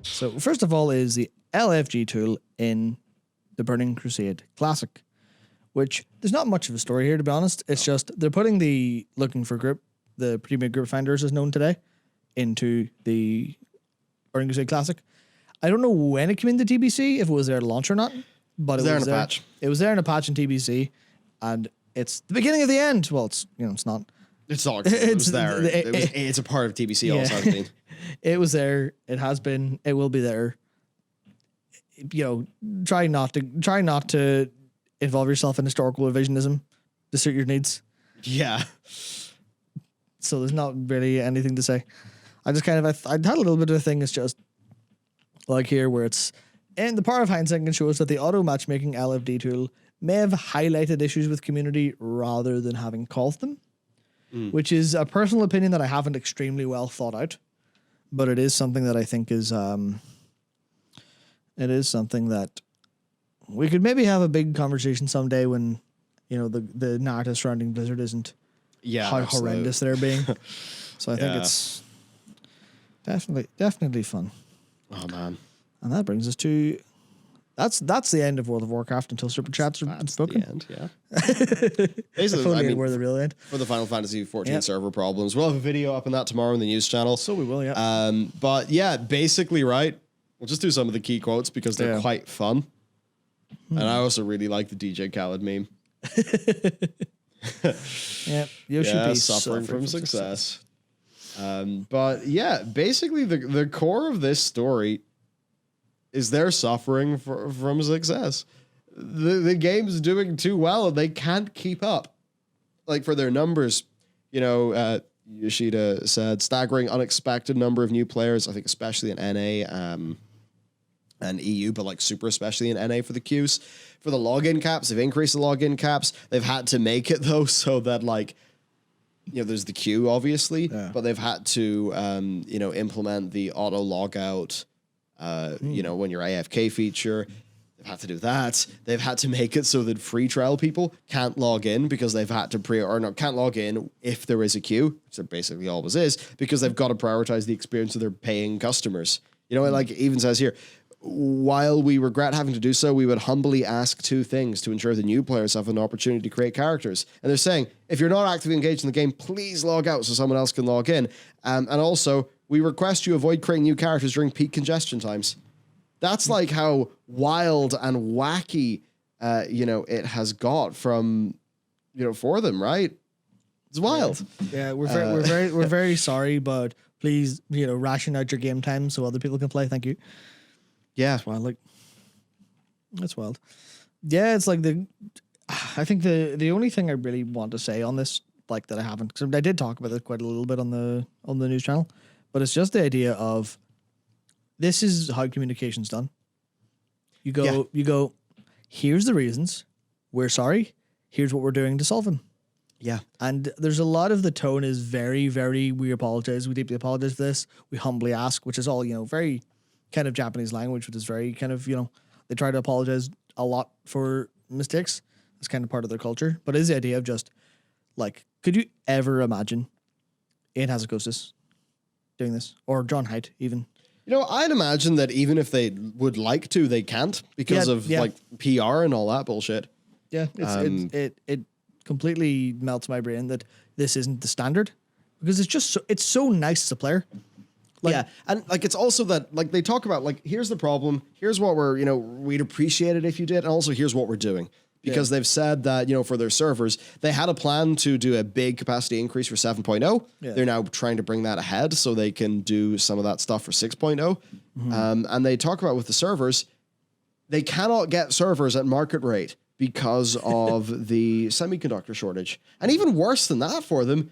So first of all is the LFG tool in the Burning Crusade Classic, which there's not much of a story here, to be honest. It's just they're putting the looking for group, the pre-made group finders as known today, into the Burning Crusade Classic. I don't know when it came into TBC, if it was there at launch or not, but it was there in a patch. It was there in a patch in TBC, and it's the beginning of the end. Well, it's it's not. It's not. It was there. It's a part of TBC. Also has been. It was there. It has been. It will be there. Try not to involve yourself in historical revisionism to suit your needs. Yeah. So there's not really anything to say. I just I had a little bit of a thing. It's just like here where it's, and the power of hindsight can show us that the auto matchmaking LFD tool may have highlighted issues with community rather than having caused them. Which is a personal opinion that I haven't extremely well thought out, but it is something that I think is something that we could maybe have a big conversation someday when the narrative surrounding Blizzard isn't how horrendous they're being. So I think it's definitely fun. Oh man! And that brings us to. That's the end of World of Warcraft until Super Chats are spoken. The end, yeah. Basically, we're the real end. For the Final Fantasy 14 server problems. We'll have a video up on that tomorrow in the news channel. So we will, yeah. But yeah, basically, right. We'll just do some of the key quotes because they're quite fun. And I also really like the DJ Khaled meme. Yeah, Yoshi P suffering from success. But yeah, basically the core of this story is they're suffering from success. The game's doing too well and they can't keep up. Like for their numbers, Yoshida said staggering unexpected number of new players, I think especially in NA and EU, but like super especially in NA for the queues. For the login caps, they've increased the login caps. They've had to make it though so that there's the queue obviously, but they've had to implement the auto logout when you're AFK feature. They've had to do that. They've had to make it so that free trial people can't log in because they've had to can't log in if there is a queue, which there basically always is, because they've got to prioritize the experience of their paying customers. It even says here, while we regret having to do so, we would humbly ask two things to ensure the new players have an opportunity to create characters. And they're saying, if you're not actively engaged in the game, please log out so someone else can log in. And also, we request you avoid creating new characters during peak congestion times. That's like how wild and wacky, it has got from, for them, right? It's wild. Yeah, we're very sorry, but please, ration out your game time so other people can play. Thank you. Yeah, that's wild. Yeah, it's like I think the only thing I really want to say on this, like that I haven't, because I did talk about it quite a little bit on the news channel, but it's just the idea of this is how communication's done. You go, here's the reasons. We're sorry. Here's what we're doing to solve them. Yeah. And there's a lot of the tone is very, very, we apologize. We deeply apologize for this. We humbly ask, which is all, very kind of Japanese language, which is very kind of, they try to apologize a lot for mistakes. It's kind of part of their culture. But it is the idea of just, like, could you ever imagine Ian Hazukosis doing this? Or John Haidt, even? I'd imagine that even if they would like to, they can't because of like PR and all that bullshit. Yeah, it completely melts my brain that this isn't the standard because it's so nice as a player. And it's also that they talk about here's the problem, here's what we'd appreciate it if you did, and also here's what we're doing. Because they've said that, for their servers, they had a plan to do a big capacity increase for 7.0. Yeah. They're now trying to bring that ahead so they can do some of that stuff for 6.0. Mm-hmm. And they talk about with the servers, they cannot get servers at market rate because of the semiconductor shortage. And even worse than that for them,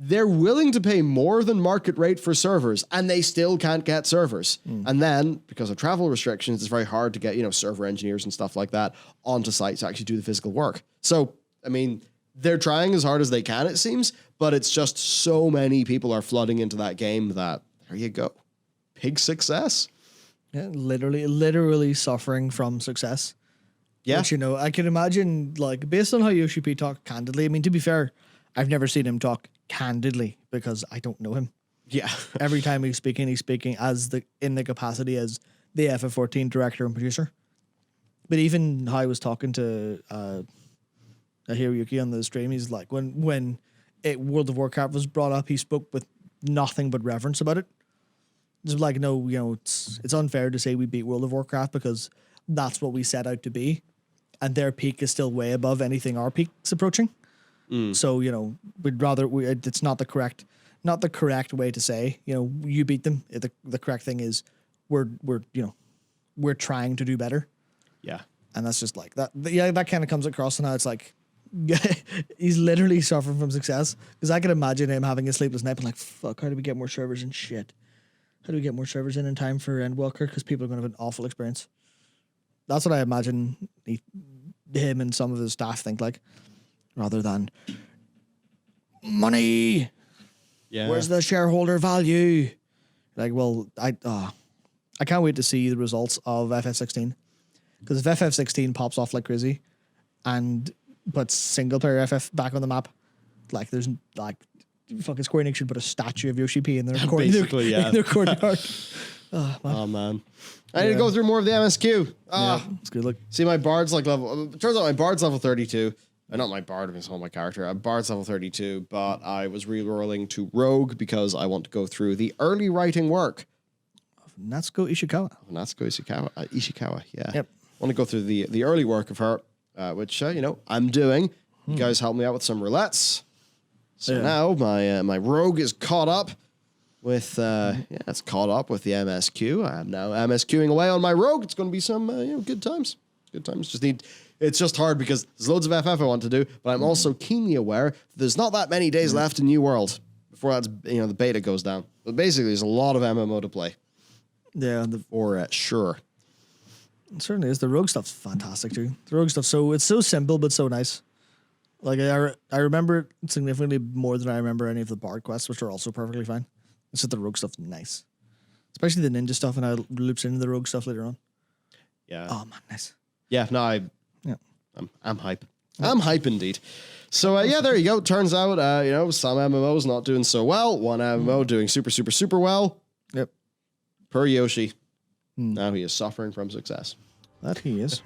they're willing to pay more than market rate for servers, and they still can't get servers. And then, because of travel restrictions, it's very hard to get, server engineers and stuff like that onto site to actually do the physical work. So, they're trying as hard as they can, it seems, but it's just so many people are flooding into that game that, there you go. Big success. Yeah, literally suffering from success. Yeah. Which, I can imagine, based on how Yoshi P talked candidly, to be fair, I've never seen him talk candidly because I don't know him. Yeah. Every time he's speaking in the capacity as the FF14 director and producer. But even how I was talking to Hiroyuki on the stream, he's like, when World of Warcraft was brought up, he spoke with nothing but reverence about it. It's like, no, it's unfair to say we beat World of Warcraft because that's what we set out to be, and their peak is still way above anything our peak's approaching. So we'd rather it's not the correct way to say you beat them. The correct thing is we're trying to do better. Yeah. And that's just like that. Yeah, that kind of comes across, and now it's like he's literally suffering from success, because I can imagine him having a sleepless night and like, fuck, how do we get more servers and shit? How do we get more servers in time for Endwalker? Because people are going to have an awful experience. That's what I imagine him and some of his staff think like, rather than money. Yeah. Where's the shareholder value? Like, well, I can't wait to see the results of FF16, because if FF16 pops off like crazy and puts single player FF back on the map, like there's like fucking Square Enix should put a statue of Yoshi P in their Basically, in their courtyard. Oh man, I need to go through more of the MSQ. It's good. Look, See, my bard's like level. Turns out my bard's level 32. Not my bard, I mean, it's all my character. Bard's level 32, but I was re-rolling to rogue because I want to go through the early writing work. Natsuko Ishikawa. Natsuko Ishikawa, yeah. Yep. I want to go through the early work of her, which I'm doing. You guys help me out with some roulettes. So now my rogue is caught up with it's caught up with the MSQ. I'm now MSQing away on my rogue. It's going to be some good times. Good times. It's just hard because there's loads of FF I want to do, but I'm also keenly aware that there's not that many days left in New World before that's the beta goes down. But basically, there's a lot of MMO to play. Yeah, For sure. It certainly is. The rogue stuff's fantastic too. The rogue stuff, it's so simple but so nice. Like I remember it significantly more than I remember any of the bard quests, which are also perfectly fine. It's just the rogue stuff's nice, especially the ninja stuff, and how it loops into the rogue stuff later on. Yeah. Oh man, nice. Yeah. No, I'm hype. I'm hype indeed. So there you go. Turns out some MMOs not doing so well. One MMO doing super well. Yep. Per Yoshi. Now he is suffering from success. That he is.